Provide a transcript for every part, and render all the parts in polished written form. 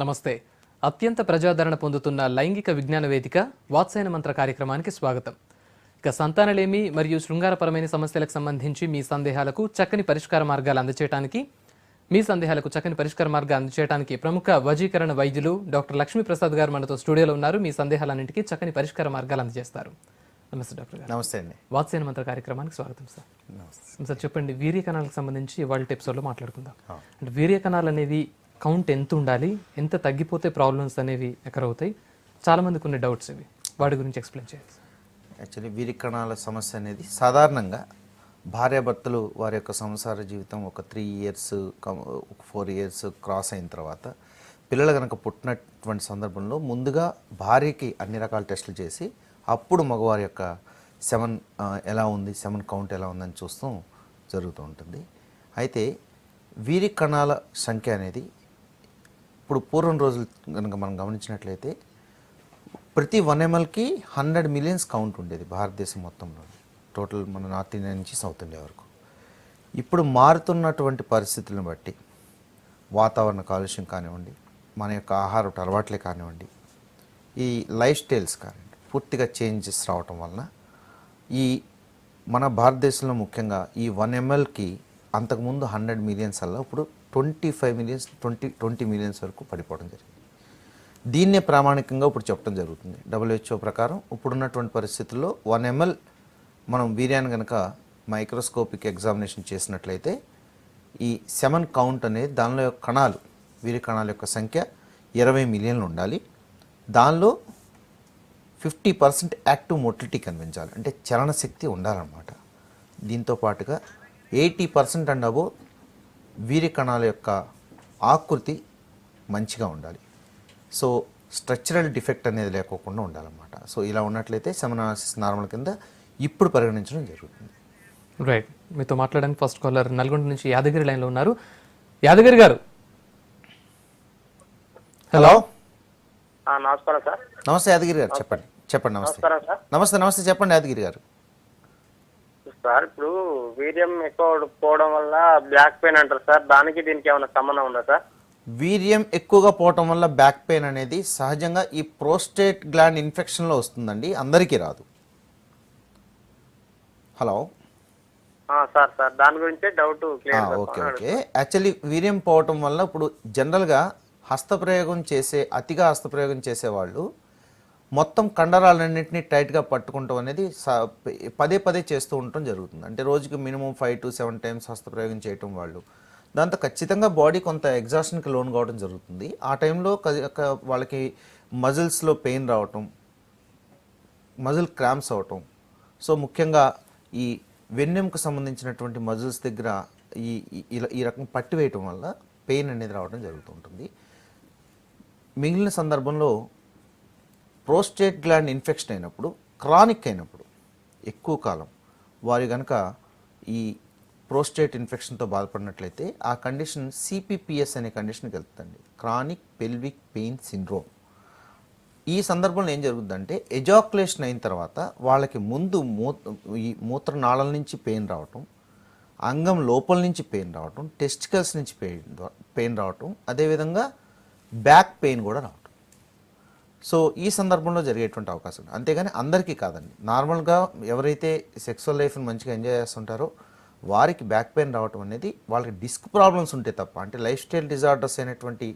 నమస్తే. అత్యంత ప్రజాదరణ పొందుతున్న లైంగిక విజ్ఞాన వేదిక వాత్సాయన మంత్ర కార్యక్రమానికి స్వాగతం. ఇక సంతానలేమి మరియు శృంగారపరమైన సమస్యలకు సంబంధించి మీ సందేహాలకు చక్కని పరిష్కార మార్గాలు అందజేయడానికి ప్రముఖ వజీకరణ వైద్యులు డాక్టర్ లక్ష్మీప్రసాద్ గారు మనతో స్టూడియోలో ఉన్నారు. మీ సందేహాలన్నింటికీ చక్కని పరిష్కార మార్గాలు అందజేస్తారు. నమస్తే డాక్టర్ గారు. నమస్తే అండి. వాత్సాయన మంత్ర కార్యక్రమానికి స్వాగతం సార్. సార్ చెప్పండి, వీర్య కణాలకు సంబంధించి ఇవాళ ఎపిసోడ్లో మాట్లాడుకుందాం. అంటే వీర్య కణాలు అనేవి కౌంట్ ఎంత ఉండాలి, ఎంత తగ్గిపోతే ప్రాబ్లమ్స్ అనేవి ఎక్కడవుతాయి, చాలా మందికి ఉన్న డౌట్స్ ఇవి, వాటి గురించి ఎక్స్ప్లెయిన్ చేయాలి. యాక్చువల్లీ వీర్య కణాల సమస్య అనేది సాధారణంగా భార్యాభర్తలు వారి యొక్క సంసార జీవితం ఒక 3 years 4 years క్రాస్ అయిన తర్వాత పిల్లలు కనుక పుట్టినటువంటి సందర్భంలో ముందుగా భార్యకి అన్ని రకాల టెస్టులు చేసి అప్పుడు మగవారి యొక్క సెమన్ ఎలా ఉంది, సెమన్ కౌంట్ ఎలా ఉందని చూస్తూ జరుగుతూ ఉంటుంది. అయితే వీర్య కణాల సంఖ్య అనేది ఇప్పుడు పూర్వం రోజులు కనుక మనం గమనించినట్లయితే ప్రతి 1 mlకి 100 million కౌంట్ ఉండేది భారతదేశం మొత్తంలో, టోటల్ మన నార్త్ ఇండియా నుంచి సౌత్ ఇండియా వరకు. ఇప్పుడు మారుతున్నటువంటి పరిస్థితులను బట్టి వాతావరణ కాలుష్యం కానివ్వండి, మన యొక్క ఆహారపు అలవాట్లే కానివ్వండి, ఈ లైఫ్ స్టైల్స్ కానివ్వండి, పూర్తిగా చేంజెస్ రావటం వలన ఈ మన భారతదేశంలో ముఖ్యంగా ఈ 1 mlకి అంతకుముందు 100 million అలా ఇప్పుడు 25 million 20 million వరకు పడిపోవడం జరిగింది. దీన్నే ప్రామాణికంగా ఇప్పుడు చెప్పడం జరుగుతుంది. WHO ప్రకారం ఇప్పుడున్నటువంటి పరిస్థితుల్లో 1 ml మనం వీర్యాన్ని కనుక మైక్రోస్కోపిక్ ఎగ్జామినేషన్ చేసినట్లయితే ఈ సెమన్ కౌంట్ అనేది దానిలో కణాలు, వీర్య కణాల యొక్క సంఖ్య 20 million ఉండాలి. దానిలో 50% యాక్టివ్ మోటిలిటీ కనిపించాలి, అంటే చలన శక్తి ఉండాలన్నమాట. దీంతో పాటుగా 80% అండ్ అబోవ్ వీర్య కణాల యొక్క ఆకృతి మంచిగా ఉండాలి. సో స్ట్రక్చరల్ డిఫెక్ట్ అనేది లేకోకుండా ఉండాలన్నమాట. సో ఇలా ఉన్నట్లయితే సెమనాసిస్ నార్మల్ కింద ఇప్పుడు పరిగణించడం జరుగుతుంది. రైట్, మీతో మాట్లాడడానికి ఫస్ట్ కాలర్ నల్గొండ నుంచి యాదగిరి లైన్లో ఉన్నారు. యాదగిరి గారు, హలో. నమస్కారం సార్. నమస్తే యాదగిరి గారు, చెప్పండి. నమస్తే. నమస్తే చెప్పండి యాదగిరి గారు. సార్, ఇప్పుడు వీర్యం ఎక్కువ పోవడం వల్ల బ్యాక్ పెయిన్ అంటారు సార్, దానికి దీనికి ఏమైనా సంబంధం ఉందా సార్? వీర్యం ఎక్కువగా పోవటం వల్ల బ్యాక్ పెయిన్ అనేది సహజంగా ఈ ప్రోస్టేట్ గ్లాండ్ ఇన్ఫెక్షన్లో వస్తుందండి, అందరికీ రాదు. హలో సార్ దాని గురించి డౌట్. ఓకే. యాక్చువల్లీ వీర్యం పోవటం వల్ల ఇప్పుడు జనరల్గా అతిగా హస్తప్రయోగం చేసేవాళ్ళు మొత్తం కండరాలన్నింటినీ టైట్గా పట్టుకుంటాం అనేది పదే చేస్తూ ఉండటం జరుగుతుంది. అంటే రోజుకి మినిమం 5 to 7 times హస్తప్రయోగం చేయటం వాళ్ళు, దాంతో ఖచ్చితంగా బాడీ కొంత ఎగ్జాషన్కి లోన్ కావడం జరుగుతుంది. ఆ టైంలో వాళ్ళకి మజిల్స్లో పెయిన్ రావటం, మజిల్ క్రాంప్స్ అవటం. సో ముఖ్యంగా ఈ వెన్నెముకు సంబంధించినటువంటి మజిల్స్ దగ్గర ఈ రకం పట్టి వేయటం వల్ల పెయిన్ అనేది రావడం జరుగుతూ ఉంటుంది. మిగిలిన సందర్భంలో ప్రోస్టేట్ గ్లాండ్ ఇన్ఫెక్షన్ అయినప్పుడు, క్రానిక్ అయినప్పుడు ఎక్కువ కాలం వారి కనుక ఈ ప్రోస్టేట్ ఇన్ఫెక్షన్తో బాధపడినట్లయితే ఆ కండిషన్ CPPS అనే కండిషన్కి వెళ్తుందండి, క్రానిక్ పెల్విక్ పెయిన్ సిండ్రోమ్. ఈ సందర్భంలో ఏం జరుగుతుందంటే ఎజాక్యులేషన్ అయిన తర్వాత వాళ్ళకి ముందు ఈ మూత్రనాళాల నుంచి పెయిన్ రావటం, అంగం లోపల నుంచి పెయిన్ రావటం, టెస్టికల్స్ నుంచి పెయిన్ రావటం, అదేవిధంగా బ్యాక్ పెయిన్ కూడా రావటం. సో ఈ సందర్భంలో జరిగేటువంటి అవకాశం ఉంది. అంతేగాని అందరికీ కాదండి. నార్మల్గా ఎవరైతే సెక్సువల్ లైఫ్ని మంచిగా ఎంజాయ్ చేస్తుంటారో వారికి బ్యాక్ పెయిన్ రావటం అనేది వాళ్ళకి డిస్క్ ప్రాబ్లమ్స్ ఉంటే తప్ప, అంటే లైఫ్ స్టైల్ డిజార్డర్స్ అయినటువంటి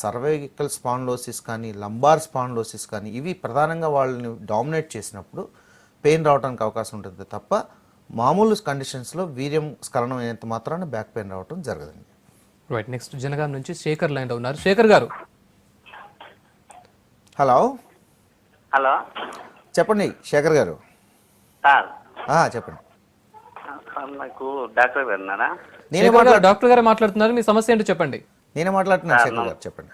సర్వైకల్ స్పాండిలోసిస్ కానీ, లంబార్ స్పాండిలోసిస్ కానీ, ఇవి ప్రధానంగా వాళ్ళని డామినేట్ చేసినప్పుడు పెయిన్ రావడానికి అవకాశం ఉంటుంది తప్ప మామూలు కండిషన్స్లో వీర్యం స్ఖలనం అయినంత మాత్రాన బ్యాక్ పెయిన్ రావటం జరగదండి. రైట్, నెక్స్ట్ జనగాం నుంచి శేఖర్ లైన్లో ఉన్నారు. శేఖర్ గారు, హలో. చెప్పండి శేఖర్ గారు. చెప్పండి. నాకు డాక్టర్ గారు ఉన్నారా? డాక్టర్ గారు మాట్లాడుతున్నారు. మీ సమస్య ఏంటో చెప్పండి. నేనే మాట్లాడుతున్నాను శేఖర్ గారు, చెప్పండి.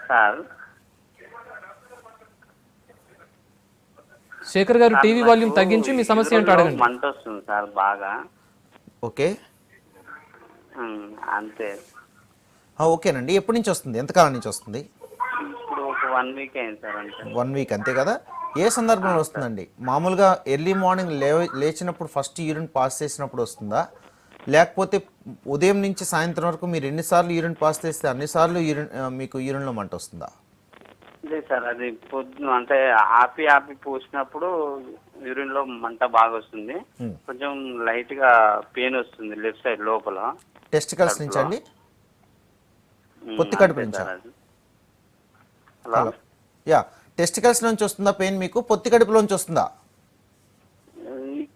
శేఖర్ గారు, టీవీ వాల్యూమ్ తగ్గించి మీ సమస్య ఏంటో అడగండి. మంట వస్తుంది సార్ బాగా. ఓకే, అంతే. ఓకేనండి. ఎప్పటి నుంచి వస్తుంది, ఎంతకాలం నుంచి వస్తుంది? ఇప్పుడు ఒక 1 week అయింది సార్. అంటే 1 week అంతే కదా? ఏ సందర్భంలో వస్తుందండి? మామూలుగా ఎర్లీ మార్నింగ్ లేచినప్పుడు ఫస్ట్ యూరిన్ పాస్ చేసినప్పుడు వస్తుందా, లేకపోతే ఉదయం నుంచి సాయంత్రం వరకు మీరు ఎన్నిసార్లు యూరిన్ పాస్ చేస్తే అన్నిసార్లు మీకు యూరిన్లో మంట వస్తుందా? లేదు సార్, అది పొద్దున అంటే ఆపి ఆపి పూసినప్పుడు యూరిన్ లో మంట బాగా వస్తుంది, కొంచెం లైట్ గా పెయిన్ వస్తుంది లెఫ్ట్ సైడ్ లోపల. టెస్టికల్స్ నుంచి అండి, పొత్తి కడుపు నుంచా? హలో, యా, టెస్టికల్స్ నుంచి వస్తుందా పెయిన్ మీకు, పొత్తి కడుపులోంచి వస్తుందా?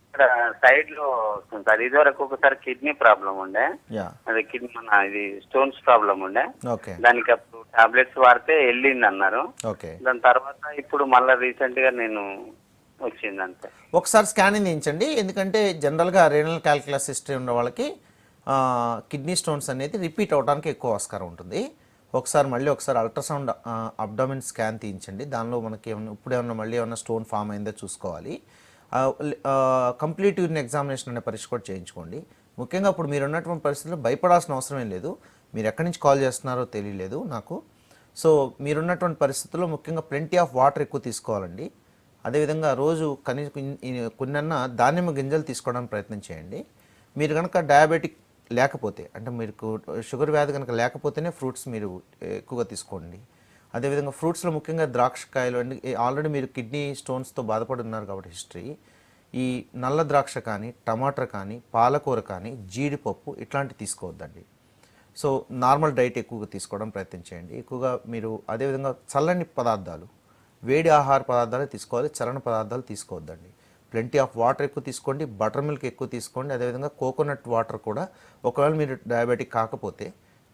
ఇక్కడ సైడ్ లో వస్తుంది సార్. ఇది వరకు ఒకసారి కిడ్నీ ప్రాబ్లం ఉండే, యా, అది కిడ్నీ మన ఇది స్టోన్స్ ప్రాబ్లం ఉండే, ఓకే దానికి అప్పుడు టాబ్లెట్స్ వాడితే వెళ్ళింది అన్నారు. ఓకే. దాని తర్వాత ఇప్పుడు మళ్ళీ రీసెంట్ గా నేను వచ్చింది అంతే. ఒకసారి స్కానింగ్ చేయించండి, ఎందుకంటే జనరల్గా రేనల్ క్యాల్కులస్ హిస్టరీ ఉన్న వాళ్ళకి కిడ్నీ స్టోన్స్ అనేది రిపీట్ అవడానికి ఎక్కువ ఆస్కారం ఉంటుంది. మళ్ళీ ఒకసారి అల్ట్రాసౌండ్ అబ్డామిన్ స్కాన్ తీయించండి, దానిలో మనకి ఏమైనా ఇప్పుడేమన్నా మళ్ళీ ఏమైనా స్టోన్ ఫామ్ అయిందో చూసుకోవాలి. కంప్లీట్ యూరిన్ ఎగ్జామినేషన్ అనే పరీక్ష కూడా చేయించుకోండి. ముఖ్యంగా ఇప్పుడు మీరు ఉన్నటువంటి పరిస్థితుల్లో భయపడాల్సిన అవసరం ఏం లేదు. మీరు ఎక్కడి నుంచి కాల్ చేస్తున్నారో తెలియలేదు నాకు. సో మీరున్నటువంటి పరిస్థితుల్లో ముఖ్యంగా ప్లెంటీ ఆఫ్ వాటర్ ఎక్కువ తీసుకోవాలండి. అదేవిధంగా రోజు కనీసం కొన్నన్నా దానిమ్మ గింజలు తీసుకోవడానికి ప్రయత్నం చేయండి. మీరు కనుక డయాబెటిక్ లేకపోతే, అంటే మీకు షుగర్ వ్యాధి కనుక లేకపోతేనే ఫ్రూట్స్ మీరు ఎక్కువగా తీసుకోండి. అదేవిధంగా ఫ్రూట్స్లో ముఖ్యంగా ద్రాక్షకాయలు అండి, ఆల్రెడీ మీరు కిడ్నీ స్టోన్స్తో బాధపడి ఉన్నారు కాబట్టి హిస్టరీ, ఈ నల్ల ద్రాక్ష కానీ, టమాటా కానీ, పాలకూర కానీ, జీడిపప్పు ఇట్లాంటివి తీసుకోవద్దండి. సో నార్మల్ డైట్ ఎక్కువగా తీసుకోవడం ప్రయత్నం చేయండి. ఎక్కువగా మీరు అదేవిధంగా చల్లని పదార్థాలు, వేడి ఆహార పదార్థాలు తీసుకోవాలి, చల్లని పదార్థాలు తీసుకోవద్దండి. ప్లెంటీ ఆఫ్ వాటర్ ఎక్కువ తీసుకోండి, బటర్ మిల్క్ ఎక్కువ తీసుకోండి. అదేవిధంగా కోకోనట్ వాటర్ కూడా, ఒకవేళ మీరు డయాబెటిక్ కాకపోతే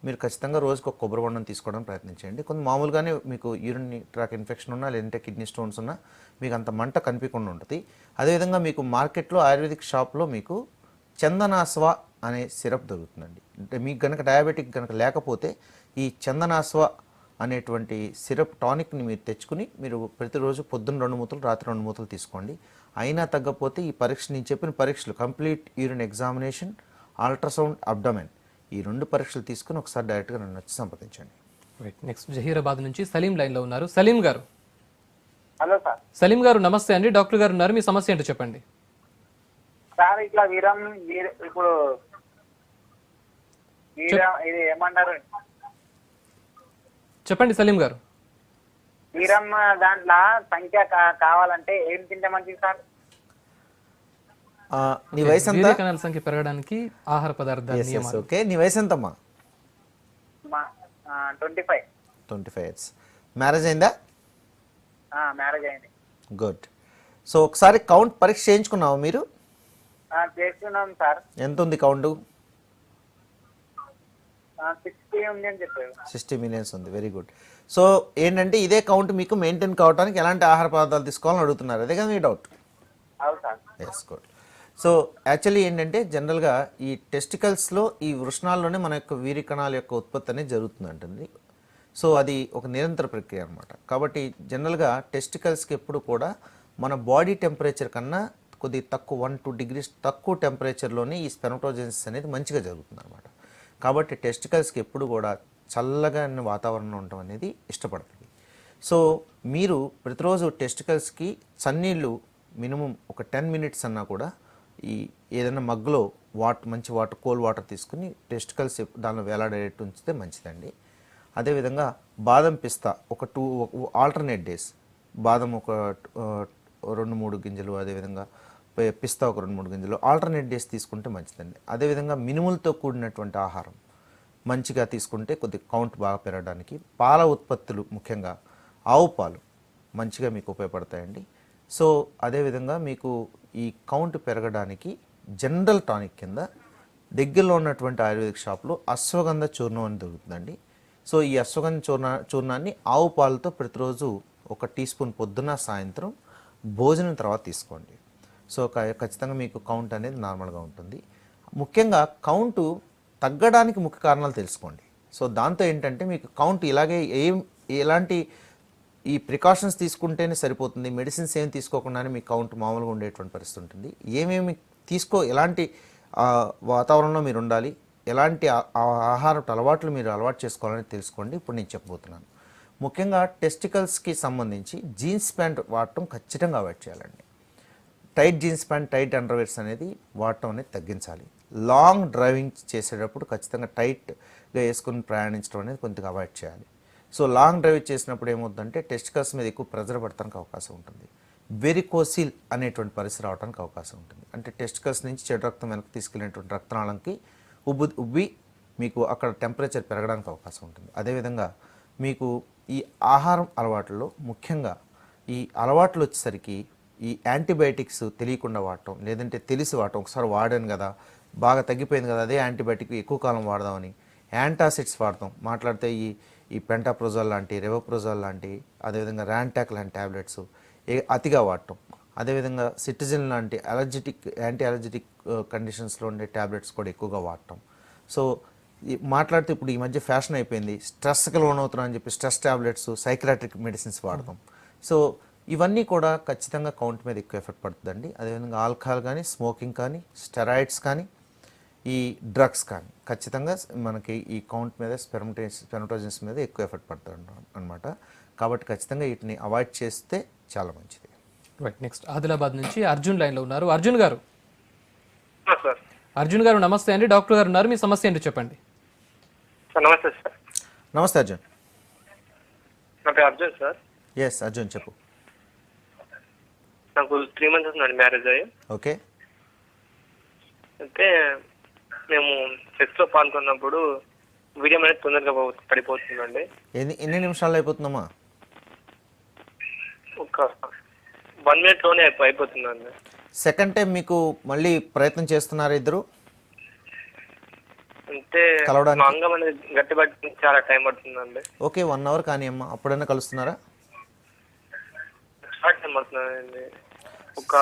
మీరు ఖచ్చితంగా రోజుకు ఒక కొబ్బరి బొండం తీసుకోవడానికి ప్రయత్నించండి. కొంత మామూలుగానే మీకు యూరిన్ ట్రాక్ ఇన్ఫెక్షన్ ఉన్నా, లేదంటే కిడ్నీ స్టోన్స్ ఉన్నా మీకు అంత మంట కనిపించకుండా ఉంటుంది. అదేవిధంగా మీకు మార్కెట్లో ఆయుర్వేదిక్ షాప్లో మీకు చందనాస్వ అనే సిరప్ దొరుకుతుందండి. అంటే మీకు కనుక డయాబెటిక్ కనుక లేకపోతే ఈ చందనాస్వ అనేటువంటి సిరప్ టానిక్ని మీరు తెచ్చుకుని మీరు ప్రతిరోజు పొద్దున్న 2 మూతలు, రాత్రి 2 మూతలు తీసుకోండి. అయినా తగ్గకపోతే ఈ పరీక్ష, నేను చెప్పిన పరీక్షలు complete urine examination, ultrasound abdomen, ఈ 2 పరీక్షలు తీసుకుని ఒకసారి డైరెక్ట్గా నన్ను వచ్చి సంప్రదించండి. నెక్స్ట్ జహీరాబాద్ నుంచి సలీం లైన్లో ఉన్నారు. సలీం గారు. Hello sir. సలీం గారు నమస్తే అండి, డాక్టర్ గారు ఉన్నారు, మీ సమస్య ఏంటో చెప్పండి. సార్ ఇట్లా ఇప్పుడు ఇది ఏమంటారు, చెప్పండి సలీం గారు. వీరం దాంట్లో సంఖ్య కావాలంటే ఏం తింటే మంచిది సార్? నీ వయసు ఎంత? వీర్య కణాల సంఖ్య పెరగడానికి ఆహార పదార్థాలు నియమాలు. ఓకే, నీ వయసు ఎంతమ్మా? 25. 25 ఇయర్స్. మ్యారేజ్ అయిందా? మ్యారేజ్ అయింది. గుడ్. సో ఒకసారి కౌంట్ పరీక్ష చేయించుకున్నావు మీరు? చేస్తున్నాం సార్. ఎంత ఉంది కౌంట్? 60 ఉంది అని చెప్పారు. 60 మిలియన్స్ ఉంది. Very good. సో ఏంటంటే ఇదే కౌంట్ మీకు మెయింటైన్ కావడానికి ఎలాంటి ఆహార పదార్థాలు తీసుకోవాలని అడుగుతున్నారు, అదే కదా మీ డౌట్? అవును sir. Yes, good. So actually ఏంటంటే జనరల్గా ఈ టెస్టికల్స్లో, ఈ వృషణాల్లోనే మన యొక్క వీర్య కణాల యొక్క ఉత్పత్తి అనేది జరుగుతుందంటుంది. సో అది ఒక నిరంతర ప్రక్రియ అనమాట. కాబట్టి జనరల్గా టెస్టికల్స్కి ఎప్పుడు కూడా మన బాడీ టెంపరేచర్ కన్నా కొద్దిగా తక్కువ 1-2 degrees తక్కువ టెంపరేచర్లోనే ఈ స్పెర్మటోజెనిసిస్ అనేది మంచిగా జరుగుతుంది అనమాట. కాబట్టి టెస్టికల్స్కి ఎప్పుడు కూడా చల్లగా వాతావరణం ఉండటం అనేది ఇష్టపడుతుంది. సో మీరు ప్రతిరోజు టెస్టికల్స్కి చన్నీళ్ళు మినిమం ఒక 10 minutes అన్నా కూడా ఈ ఏదైనా మగ్గులో మంచి వాటర్, కోల్ వాటర్ తీసుకుని టెస్టికల్స్ దానిలో వేలాడేటట్టు ఉంచితే మంచిదండి. అదేవిధంగా బాదం, పిస్తా ఒక 2 ఆల్టర్నేట్ డేస్, బాదం ఒక 2-3 గింజలు, అదేవిధంగా పిస్తా ఒక 2-3 గింజలు ఆల్టర్నేట్ డేస్ తీసుకుంటే మంచిదండి. అదేవిధంగా మినుములతో కూడినటువంటి ఆహారం మంచిగా తీసుకుంటే కొద్దిగా కౌంట్ బాగా పెరగడానికి, పాల ఉత్పత్తులు ముఖ్యంగా ఆవు పాలు మంచిగా మీకు ఉపయోగపడతాయండి. సో అదేవిధంగా మీకు ఈ కౌంట్ పెరగడానికి జనరల్ టానిక్ కింద దగ్గరలో ఉన్నటువంటి ఆయుర్వేదిక్ షాప్లో అశ్వగంధ చూర్ణం అని దొరుకుతుందండి. సో ఈ అశ్వగంధ చూర్ణాన్ని ఆవు పాలతో ప్రతిరోజు 1 teaspoon పొద్దున, సాయంత్రం భోజనం తర్వాత తీసుకోండి. సో ఖచ్చితంగా మీకు కౌంట్ అనేది నార్మల్గా ఉంటుంది. ముఖ్యంగా కౌంటు తగ్గడానికి ముఖ్య కారణాలు తెలుసుకోండి. సో దాంతో ఏంటంటే మీకు కౌంట్ ఇలాగే ఎలాంటి ఈ ప్రికాషన్స్ తీసుకుంటేనే సరిపోతుంది, మెడిసిన్స్ ఏం తీసుకోకుండానే మీ కౌంట్ మామూలుగా ఉండేటువంటి పరిస్థితి ఉంటుంది. ఏమేమి ఎలాంటి వాతావరణంలో మీరు ఉండాలి, ఎలాంటి ఆహారపు అలవాట్లు మీరు అలవాటు చేసుకోవాలని తెలుసుకోండి. ఇప్పుడు నేను చెప్పబోతున్నాను. ముఖ్యంగా టెస్టికల్స్కి సంబంధించి జీన్స్ ప్యాంట్ వాడటం ఖచ్చితంగా అవాయిడ్ చేయాలండి. Tight jeans pant, tight underwears అనేది వాడటం అనేది తగ్గించాలి. లాంగ్ డ్రైవింగ్ చేసేటప్పుడు ఖచ్చితంగా టైట్గా వేసుకుని ప్రయాణించడం అనేది కొద్దిగా అవాయిడ్ చేయాలి. సో లాంగ్ డ్రైవ్ చేసినప్పుడు ఏమవుతుందంటే టెస్టికల్స్ మీద ఎక్కువ ప్రెజర్ పడటానికి అవకాశం ఉంటుంది. వెరికోసిల్ అనేటువంటి పరిస్థితి రావడానికి అవకాశం ఉంటుంది. అంటే టెస్టికల్స్ నుంచి చెడు రక్తం వెనక్కి తీసుకెళ్ళినటువంటి రక్తనాళంకి ఉబ్బి మీకు అక్కడ టెంపరేచర్ పెరగడానికి అవకాశం ఉంటుంది. అదేవిధంగా మీకు ఈ ఆహారం అలవాట్లలో ముఖ్యంగా ఈ అలవాట్లు వచ్చేసరికి ఈ యాంటీబయాటిక్స్ తెలియకుండా వాడటం, లేదంటే తెలిసి వాడటం, ఒకసారి వాడాను కదా బాగా తగ్గిపోయింది కదా అదే యాంటీబయాటిక్ ఎక్కువ కాలం వాడదామని యాంటాసిడ్స్ వాడతాం. మాట్లాడితే ఈ పెంటాప్రోజాల్ లాంటి, రెవోప్రోజాల్ లాంటి, అదేవిధంగా ర్యాంటాక్ లాంటి ట్యాబ్లెట్స్ అతిగా వాడటం, అదేవిధంగా సిటిజన్ లాంటి యాంటీ అలర్జెటిక్ కండిషన్స్లో ఉండే ట్యాబ్లెట్స్ కూడా ఎక్కువగా వాడటం. సో మాట్లాడితే ఇప్పుడు ఈ మధ్య ఫ్యాషన్ అయిపోయింది, స్ట్రెస్కి లోనవుతున్నాం అని చెప్పి స్ట్రెస్ ట్యాబ్లెట్స్, సైక్రాట్రిక్ మెడిసిన్స్ వాడతాం. సో ఇవన్నీ కూడా ఖచ్చితంగా కౌంట్ మీద ఎక్కువ ఎఫెక్ట్ పడుతుందండి. అదేవిధంగా ఆల్కహాల్ కానీ, స్మోకింగ్ కానీ, స్టెరాయిడ్స్ కానీ, ఈ డ్రగ్స్ కానీ ఖచ్చితంగా మనకి ఈ కౌంట్ మీద స్పెర్మటోజన్స్ మీద ఎక్కువ ఎఫెక్ట్ పడుతుంది అనమాట. కాబట్టి ఖచ్చితంగా వీటిని అవాయిడ్ చేస్తే చాలా మంచిది. రైట్, నెక్స్ట్ ఆదిలాబాద్ నుంచి అర్జున్ లైన్లో ఉన్నారు. అర్జున్ గారు సార్. అర్జున్ గారు నమస్తే అండి, డాక్టర్ గారు ఉన్నారు, మీ సమస్య ఏంటో చెప్పండి. సార్ నమస్తే సార్. నమస్తే అర్జున్. నా పేరు అర్జున్ సార్. ఎస్ అర్జున్ చెప్పు. నాకు 3 months అవుతుందండి మ్యారేజ్ అయ్యి. ఓకే. అయితే మేము సెక్స్లో పాల్గొన్నప్పుడు వీడియం అనేది తొందరగా పడిపోతుందండి. ఎన్ని నిమిషాలు అయిపోతుందమ్మా? ఒక 1 minute అయిపోతుందండి. సెకండ్ టైం మీకు మళ్ళీ ప్రయత్నం చేస్తున్నారా ఇద్దరు అంటే కలవడానికి? మా అంగం అనేది గట్టిపట్టి చాలా టైం పడుతుందండి. ఓకే, 1 hour కానీ అమ్మా, అప్పుడైనా కలుస్తున్నారా? చాలా టైం పడుతుందండి, ఒక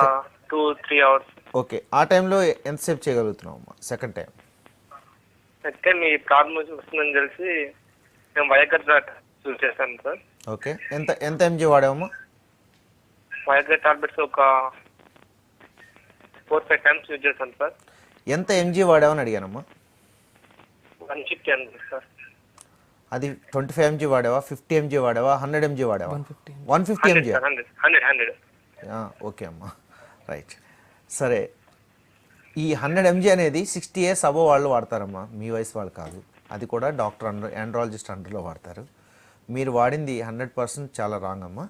2-3 hours. ఓకే, ఆ టైంలో ఎంతసేపు చేయగలుగుతున్నావు అమ్మా సెకండ్ టైం? అయితే మీ ప్రాబ్లం వస్తుందని తెలిసి మేము వయగ్రా యూజ్ చేస్తాను సార్. ఓకే, ఎంత ఎంజీ వాడావమ్మా? వయగ్రా టాబ్లెట్స్ ఒక 4-5 times యూజ్ చేస్తాను సార్. ఎంత ఎంజీ వాడావని అడిగానమ్మా. 150 అండి సార్. అది 25 mg వాడావా, 50 mg వాడావా, 100 mg వాడావా? 150 mg. 100. Okay అమ్మా, రైట్. సరే, ఈ 100 mg అనేది 60 years అబోవ్ వాళ్ళు వాడతారమ్మా, మీ వయసు వాళ్ళు కాదు. అది కూడా డాక్టర్ ఆండ్రాలజిస్ట్ అండర్లో వాడతారు. మీరు వాడింది 100% చాలా రాంగ్ అమ్మా.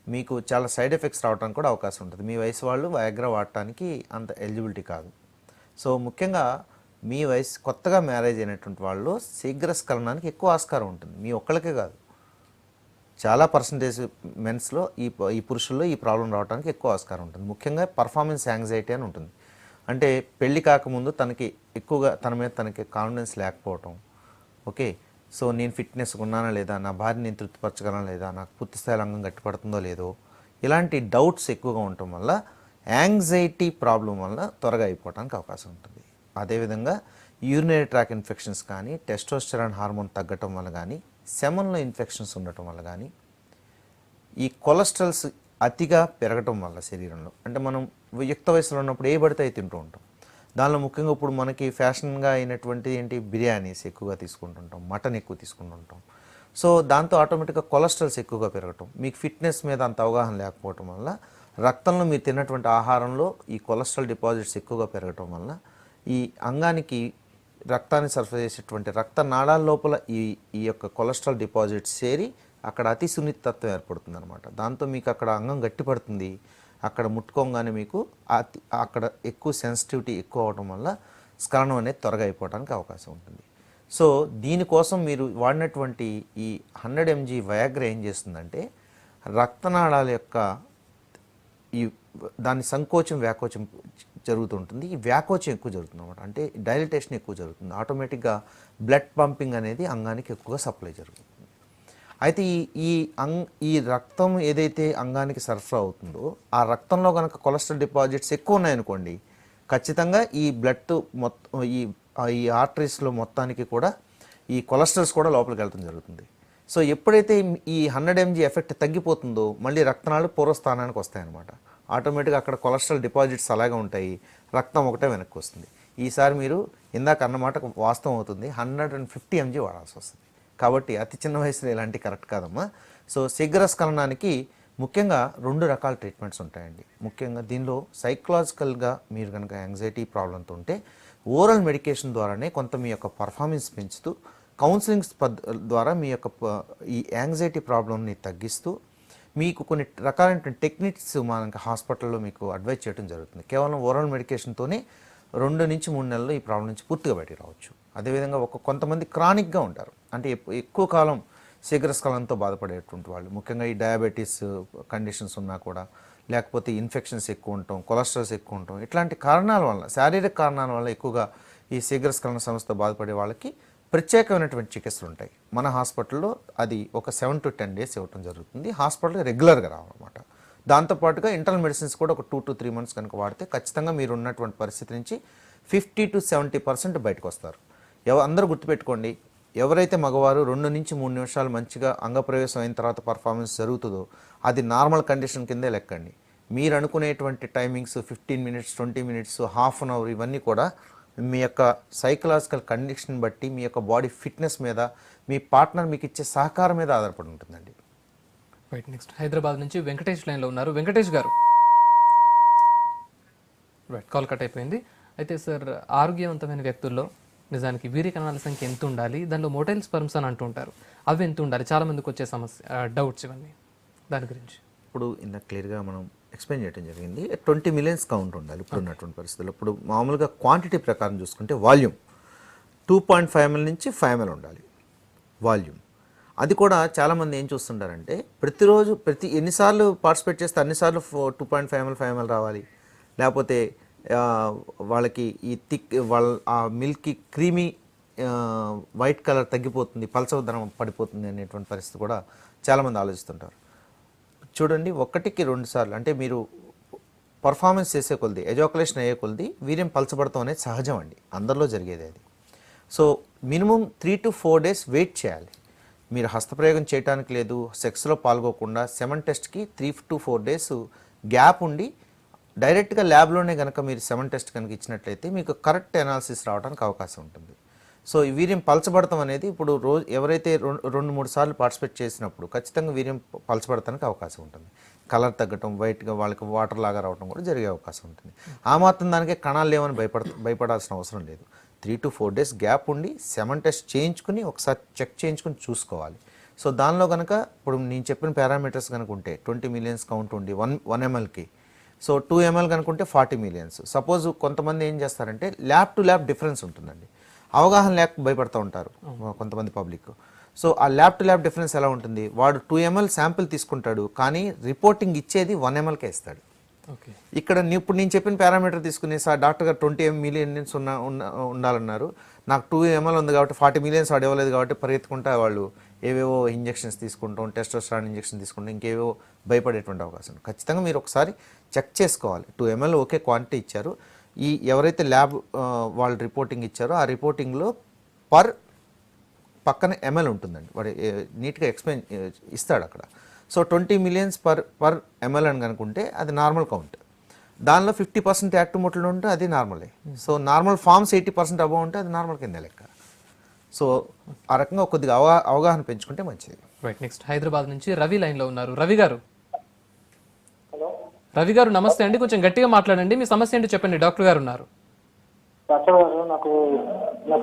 మీకు చాలా సైడ్ ఎఫెక్ట్స్ రావడానికి కూడా అవకాశం ఉంటుంది. మీ వయసు వాళ్ళు వయాగ్రా వాడటానికి అంత ఎలిజిబిలిటీ కాదు. సో ముఖ్యంగా మీ వయసు కొత్తగా మ్యారేజ్ అయినటువంటి వాళ్ళు శీఘ్రస్ఖలనానికి ఎక్కువ ఆస్కారం ఉంటుంది. మీ ఒక్కళ్ళకే కాదు, చాలా పర్సంటేజ్ మెన్స్లో ఈ పురుషుల్లో ఈ ప్రాబ్లం రావడానికి ఎక్కువ ఆస్కారం ఉంటుంది. ముఖ్యంగా పర్ఫార్మెన్స్ యాంగ్జైటీ అని ఉంటుంది. అంటే పెళ్లి కాకముందు తనకి ఎక్కువగా తన మీద తనకి కాన్ఫిడెన్స్ లేకపోవటం. ఓకే, సో నేను ఫిట్నెస్గా ఉన్నానా లేదా, నా భార్యని నేను తృప్తిపరచగలనా లేదా, నాకు పూర్తి స్థాయిలో అంగం గట్టిపడుతుందో లేదో, ఇలాంటి డౌట్స్ ఎక్కువగా ఉండటం వల్ల యాంగ్జైటీ ప్రాబ్లం వల్ల త్వరగా అయిపోవడానికి అవకాశం ఉంటుంది. అదేవిధంగా యూరినరీ ట్రాక్ ఇన్ఫెక్షన్స్ కానీ, టెస్టోస్టెరాన్ హార్మోన్ తగ్గటం వల్ల కానీ, సెమన్లో ఇన్ఫెక్షన్స్ ఉండటం వల్ల కానీ, ఈ కొలెస్ట్రాల్స్ అతిగా పెరగటం వల్ల శరీరంలో, అంటే మనం యుక్త వయసులో ఉన్నప్పుడు ఏ పడితే అవి తింటూ ఉంటాం. దానిలో ముఖ్యంగా ఇప్పుడు మనకి ఫ్యాషన్గా అయినటువంటి ఏంటి, బిర్యానీస్ ఎక్కువగా తీసుకుంటుంటాం, మటన్ ఎక్కువ తీసుకుంటుంటాం. సో దాంతో ఆటోమేటిక్గా కొలెస్ట్రాల్స్ ఎక్కువగా పెరగటం, మీకు ఫిట్నెస్ మీద అంత అవగాహన లేకపోవటం వల్ల రక్తంలో మీరు తిన్నటువంటి ఆహారంలో ఈ కొలెస్ట్రాల్ డిపాజిట్స్ ఎక్కువగా పెరగటం వల్ల ఈ అంగానికి రక్తాన్ని సరఫరా చేసేటువంటి రక్త నాళాల లోపల ఈ యొక్క కొలెస్ట్రాల్ డిపాజిట్స్ చేరి అక్కడ అతి సున్నితత్వం ఏర్పడుతుంది అనమాట. దాంతో మీకు అక్కడ అంగం గట్టిపడుతుంది. అక్కడ ముట్టుకోగానే మీకు అక్కడ ఎక్కువ సెన్సిటివిటీ ఎక్కువ అవడం వల్ల స్ఖలనం అనేది త్వరగా అయిపోవడానికి అవకాశం ఉంటుంది. సో దీనికోసం మీరు వాడినటువంటి ఈ 100 mg వయాగ్రా ఏం చేస్తుందంటే రక్తనాళాల యొక్క ఈ దాని సంకోచం వ్యాకోచం జరుగుతుంటుంది. ఈ వ్యాకోచం ఎక్కువ జరుగుతుంది అనమాట, అంటే డైలిటేషన్ ఎక్కువ జరుగుతుంది. ఆటోమేటిక్గా బ్లడ్ పంపింగ్ అనేది అంగానికి ఎక్కువగా సప్లై జరుగుతుంది. అయితే ఈ రక్తం ఏదైతే అంగానికి సరఫరా అవుతుందో ఆ రక్తంలో కనుక కొలెస్ట్రాల్ డిపాజిట్స్ ఎక్కువ ఉన్నాయనుకోండి, ఖచ్చితంగా ఈ బ్లడ్ మొత్తం ఈ ఆర్టరీస్లో మొత్తానికి కూడా ఈ కొలెస్ట్రాల్స్ కూడా లోపలికి వెళ్ళడం జరుగుతుంది. సో ఎప్పుడైతే ఈ 100 mg ఎఫెక్ట్ తగ్గిపోతుందో మళ్ళీ రక్తనాళాలు పూర్వస్థానానికి వస్తాయన్నమాట. ఆటోమేటిక్గా అక్కడ కొలెస్ట్రాల్ డిపాజిట్స్ అలాగే ఉంటాయి, రక్తం ఒకటే వెనక్కి వస్తుంది. ఈసారి మీరు ఇందాక అన్నమాట వాస్తవం అవుతుంది, 150 mg వాడాల్సి వస్తుంది. కాబట్టి అతి చిన్న వయసులో ఇలాంటి కరెక్ట్ కాదమ్మా. సో శీఘ్రస్ఖలనానికి ముఖ్యంగా 2 రకాల ట్రీట్మెంట్స్ ఉంటాయండి. ముఖ్యంగా దీనిలో సైకలాజికల్గా మీరు కనుక యాంగ్జైటీ ప్రాబ్లంతో ఉంటే ఓరల్ మెడికేషన్ ద్వారానే కొంత మీ యొక్క పర్ఫార్మెన్స్ పెంచుతూ కౌన్సిలింగ్స్ ద్వారా మీ యొక్క ఈ యాంగ్జైటీ ప్రాబ్లమ్ని తగ్గిస్తూ మీకు కొన్ని రకాలైన టెక్నిక్స్ మనకి హాస్పిటల్లో మీకు అడ్వైజ్ చేయడం జరుగుతుంది. కేవలం ఓరల్ మెడికేషన్తోనే 2 నుంచి 3 నెలల్లో ఈ ప్రాబ్లం నుంచి పూర్తిగా బయటికి రావచ్చు. అదేవిధంగా కొంతమంది క్రానిక్గా ఉంటారు, అంటే ఎక్కువ కాలం శీఘ్రస్ఖలనంతో బాధపడేటువంటి వాళ్ళు, ముఖ్యంగా ఈ డయాబెటీస్ కండిషన్స్ ఉన్నా కూడా, లేకపోతే ఇన్ఫెక్షన్స్ ఎక్కువ ఉండటం, కొలెస్ట్రాల్స్ ఎక్కువ ఉండటం, ఇట్లాంటి కారణాల వల్ల, శారీరక కారణాల వల్ల ఎక్కువగా ఈ శీఘ్రస్ఖలన సమస్యతో బాధపడే వాళ్ళకి ప్రత్యేకమైనటువంటి చికిత్సలు ఉంటాయి. మన హాస్పిటల్లో అది ఒక 7 to 10 days ఇవ్వటం జరుగుతుంది. హాస్పిటల్కి రెగ్యులర్గా రావాలన్నమాట. దాంతోపాటుగా ఇంటర్నల్ మెడిసిన్స్ కూడా ఒక 2 to 3 months కనుక వాడితే ఖచ్చితంగా మీరు ఉన్నటువంటి పరిస్థితి నుంచి 50 to 70% బయటకు వస్తారు. అందరూ గుర్తుపెట్టుకోండి, ఎవరైతే మగవారు 2 నుంచి 3 నిమిషాలు మంచిగా అంగప్రవేశం అయిన తర్వాత పర్ఫార్మెన్స్ జరుగుతుందో అది నార్మల్ కండిషన్ కిందే లెక్కండి. మీరు అనుకునేటువంటి timings 15 minutes, 20 minutes, half an hour ఇవన్నీ కూడా మీ యొక్క సైకలాజికల్ కండిషన్ బట్టి, మీ యొక్క బాడీ ఫిట్నెస్ మీద, మీ పార్ట్నర్ మీకు ఇచ్చే సహకారం మీద ఆధారపడి ఉంటుందండి. రైట్, నెక్స్ట్ హైదరాబాద్ నుంచి వెంకటేష్ లైన్లో ఉన్నారు. వెంకటేష్ గారు, రైట్, కాల్ కట్ అయిపోయింది. అయితే సార్, ఆరోగ్యవంతమైన వ్యక్తుల్లో నిజానికి వీర్య కణాల సంఖ్య ఎంత ఉండాలి, దానిలో మోటైల్ స్పర్మ్స్ అని అంటుంటారు, అవి ఎంత ఉండాలి, చాలా మందికి వచ్చే సమస్య డౌట్స్ ఇవన్నీ, దాని గురించి ఇప్పుడు ఇందాక క్లియర్గా మనం ఎక్స్ప్లెయిన్ చేయడం జరిగింది. 20 millions కౌంట్ ఉండాలి ఇప్పుడు ఉన్నటువంటి పరిస్థితుల్లో. ఇప్పుడు మామూలుగా క్వాంటిటీ ప్రకారం చూసుకుంటే వాల్యూమ్ 2.5 ml నుంచి 5 ml ఉండాలి వాల్యూమ్. అది కూడా చాలామంది ఏం చూస్తుంటారంటే ప్రతిరోజు ఎన్నిసార్లు పార్టిసిపేట్ చేస్తే అన్నిసార్లు 2.5 ml 5 ml రావాలి, లేకపోతే వాళ్ళకి ఈ ఆ మిల్క్కి క్రీమీ వైట్ కలర్ తగ్గిపోతుంది, పలచదనం పడిపోతుంది అనేటువంటి పరిస్థితి కూడా చాలామంది ఆలోచిస్తుంటారు. చూడండి, 1కి 2 సార్లు అంటే మీరు పర్ఫార్మెన్స్ చేసే కొలది, ఎజాకులేషన్ అయ్యే కొలది వీర్యం పలచబడతాం అనేది సహజం అండి, అందరిలో జరిగేది అది. So minimum 3 to 4 days wait చేయాలి. మీరు హస్తప్రయోగం చేయడానికి లేదు, సెక్స్లో పాల్గొకుండా సెమన్ టెస్ట్కి 3 to 4 days గ్యాప్ ఉండి డైరెక్ట్గా ల్యాబ్లోనే కనుక మీరు సెమన్ టెస్ట్ కనుక ఇచ్చినట్లయితే మీకు కరెక్ట్ అనాలిసిస్ రావడానికి అవకాశం ఉంటుంది. సో ఈ వీర్యం పలచబడటం అనేది ఇప్పుడు రోజు ఎవరైతే 2-3 సార్లు పార్టిసిపేట్ చేసినప్పుడు ఖచ్చితంగా వీర్యం పలచబడటానికి అవకాశం ఉంటుంది. కలర్ తగ్గటం, వైట్గా వాళ్ళకి వాటర్ లాగా రావడం కూడా జరిగే అవకాశం ఉంటుంది. ఆ మాత్రం దానికే కణాలు లేవని భయపడాల్సిన అవసరం లేదు. 3 to 4 days గ్యాప్ ఉండి సెమన్ టెస్ట్ చేయించుకుని ఒకసారి చెక్ చేయించుకుని చూసుకోవాలి. సో దానిలో కనుక ఇప్పుడు నేను చెప్పిన పారామీటర్స్ కనుక ఉంటే 20 millions కౌంట్ ఉండి 1 mlకి, సో 2 ml కనుకుంటే 40 millions. సపోజ్ కొంతమంది ఏం చేస్తారంటే ల్యాబ్ టు ల్యాబ్ డిఫరెన్స్ ఉంటుందండి, అవగాహన లేక భయపడుతూ ఉంటారు కొంతమంది పబ్లిక్. సో ఆ ల్యాబ్ టు ల్యాబ్ డిఫరెన్స్ ఎలా ఉంటుంది, వాడు 2 ml శాంపిల్ తీసుకుంటాడు కానీ రిపోర్టింగ్ ఇచ్చేది 1 mlకే ఇస్తాడు. ఇక్కడ ఇప్పుడు నేను చెప్పిన పారామీటర్ తీసుకుని సార్ డాక్టర్ గారు 20 millions ఉండాలన్నారు, నాకు 2 ml ఉంది కాబట్టి 40 millions వాడు ఇవ్వలేదు కాబట్టి పరిగెత్తుకుంటా వాళ్ళు ఏవేవో ఇంజెక్షన్స్ తీసుకుంటాం, టెస్టోస్టెరాన్ ఇంజెక్షన్ తీసుకుంటాం, ఇంకేవో భయపడేటువంటి అవకాశం. ఖచ్చితంగా మీరు ఒకసారి చెక్ చేసుకోవాలి. 2 ml ఓకే క్వాంటిటీ ఇచ్చారు, ఈ ఎవరైతే ల్యాబ్ వాళ్ళు రిపోర్టింగ్ ఇచ్చారో ఆ రిపోర్టింగ్లో పక్కన ఎంఎల్ ఉంటుందండి, వాడు నీట్గా ఎక్స్ప్లెయిన్ ఇస్తాడు అక్కడ. సో 20 millions పర్ ఎంఎల్ అని కనుకుంటే అది నార్మల్ కౌంట్. దానిలో 50% యాక్టివ్ మోటిల్ ఉంటే అది నార్మలే. సో నార్మల్ ఫార్మ్స్ 80% అబౌవ్ ఉంటే అది నార్మల్ కింద లెక్క. సో ఆ రకంగా కొద్దిగా అవగాహన పెంచుకుంటే మంచిది. రైట్, నెక్స్ట్ హైదరాబాద్ నుంచి రవి లైన్లో ఉన్నారు. రవి గారు, రవి గారు నమస్తే అండి, కొంచెం గట్టిగా మాట్లాడండి, మీ సమస్య ఏంటో చెప్పండి, డాక్టర్ గారు ఉన్నారు. డాక్టర్ గారు, నాకు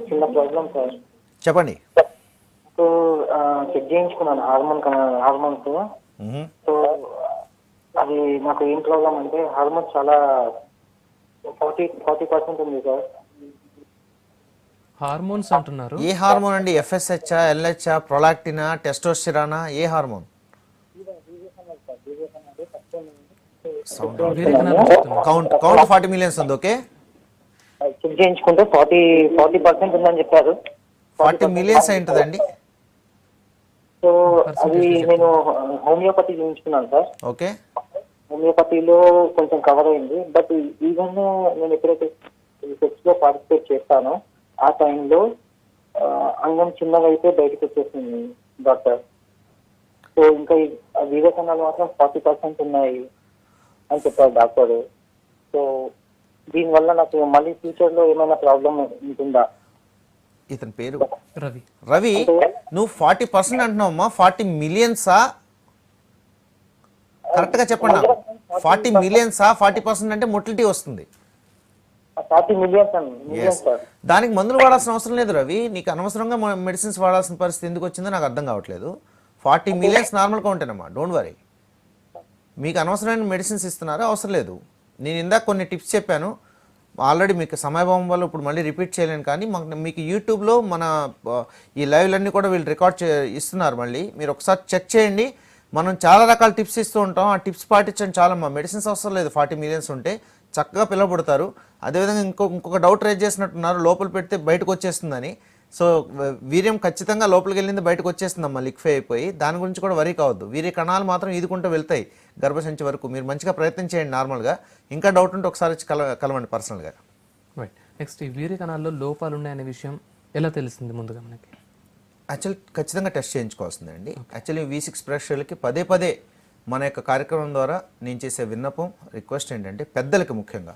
చిన్న ప్రాబ్లం సార్. చెప్పండి. సో చెక్ చేయించుకున్నాను హార్మోన్స్. సో అది నాకు ఏం ప్రాబ్లం అంటే హార్మోన్స్ చాలా 40% ఉంది సార్. హార్మోన్స్ అంటున్నారు, ఏ హార్మోన్ అండి? ఎఫ్ఎస్హెచ్, ఎల్హెచ్, ప్రొలాక్టినా, టెస్టోస్టెరానా, ఏ హార్మోన్? కౌంట్ 40 millions ఉంది. ఓకే, చెక్ చేయించుకుంటే 40% ఉందని చెప్పారు. 40 millions ఏంటండి? సో అది నేను హోమియోపతి చేయించుకున్నాను సార్. ఓకే, హోమియోపతిలో కొంచెం కవర్ అయింది. బట్ ఈవెన్ నేను ఎప్పుడైతే సెక్స్ లో పార్టిసిపేట్ చేస్తానో ఆ టైంలో అంగం చిన్నగా అయితే బయటకు వచ్చేసింది డాక్టర్. సో ఇంకా వీర్య కణాలు మాత్రం 40% ఉన్నాయి అని చెప్పారు డాక్టర్. సో దీనివల్ల నాకు మళ్ళీ ఫ్యూచర్ లో ఏమైనా ప్రాబ్లం ఉంటుందా? ఇతని పేరు రవి. రవి, నువ్వు 40% అంటున్నావమ్మా, 40 millions కరెక్ట్ గా చెప్పండి. 40 millions 40% అంటే మొటిలిటీ వస్తుంది. 40 మిలియన్స్ మిలియన్స్ సార్. దానికి మందులు వాడాల్సిన అవసరం లేదు రవి. నీకు అనవసరంగా మెడిసిన్స్ వాడాల్సిన పరిస్థితి ఎందుకు వచ్చిందో నాకు అర్థం కావట్లేదు. 40 మిలియన్స్ నార్మల్గా ఉంటానమ్మా, డోంట్ వరీ. మీకు అనవసరమైన మెడిసిన్స్ ఇస్తున్నారా? అవసరం లేదు. నేను ఇందాక కొన్ని టిప్స్ చెప్పాను ఆల్రెడీ, మీకు సమయభావం వల్ల ఇప్పుడు మళ్ళీ రిపీట్ చేయలేను. కానీ మీకు యూట్యూబ్లో మన ఈ లైవ్లన్నీ కూడా వీళ్ళు రికార్డ్ ఇస్తున్నారు. మళ్ళీ మీరు ఒకసారి చెక్ చేయండి. మనం చాలా రకాల టిప్స్ ఇస్తూ ఉంటాం. ఆ టిప్స్ పాటించండి చాలమ్మా. మెడిసిన్స్ అవసరం లేదు. 40 మిలియన్స్ ఉంటే చక్కగా పిల్లబడతారు. అదేవిధంగా ఇంకొక డౌట్ రేజ్ చేసినట్టున్నారు, లోపల పెడితే బయటకు వచ్చేస్తుందని. సో వీర్యం ఖచ్చితంగా లోపలికి వెళ్ళింది బయటకు వచ్చేస్తుందమ్మా, లిక్ఫై అయిపోయి. దాని గురించి కూడా వరీ కావద్దు. వీర్య కణాలు మాత్రం ఈదుకుంటూ వెళ్తాయి గర్భసంచి వరకు. మీరు మంచిగా ప్రయత్నం చేయండి నార్మల్గా. ఇంకా డౌట్ ఉంటే ఒకసారి వచ్చి కలవండి పర్సనల్గా. రైట్. నెక్స్ట్, ఈ వీర్య కణాల్లో లోపాలు ఉన్నాయనే విషయం ఎలా తెలుస్తుంది ముందుగా మనకి? ఖచ్చితంగా టెస్ట్ చేయించుకోవాల్సిందండి. యాక్చువల్లీ V6 ప్రేక్షకులకి పదే పదే మన యొక్క కార్యక్రమం ద్వారా నేను చేసే విన్నపం, రిక్వెస్ట్ ఏంటంటే పెద్దలకి ముఖ్యంగా,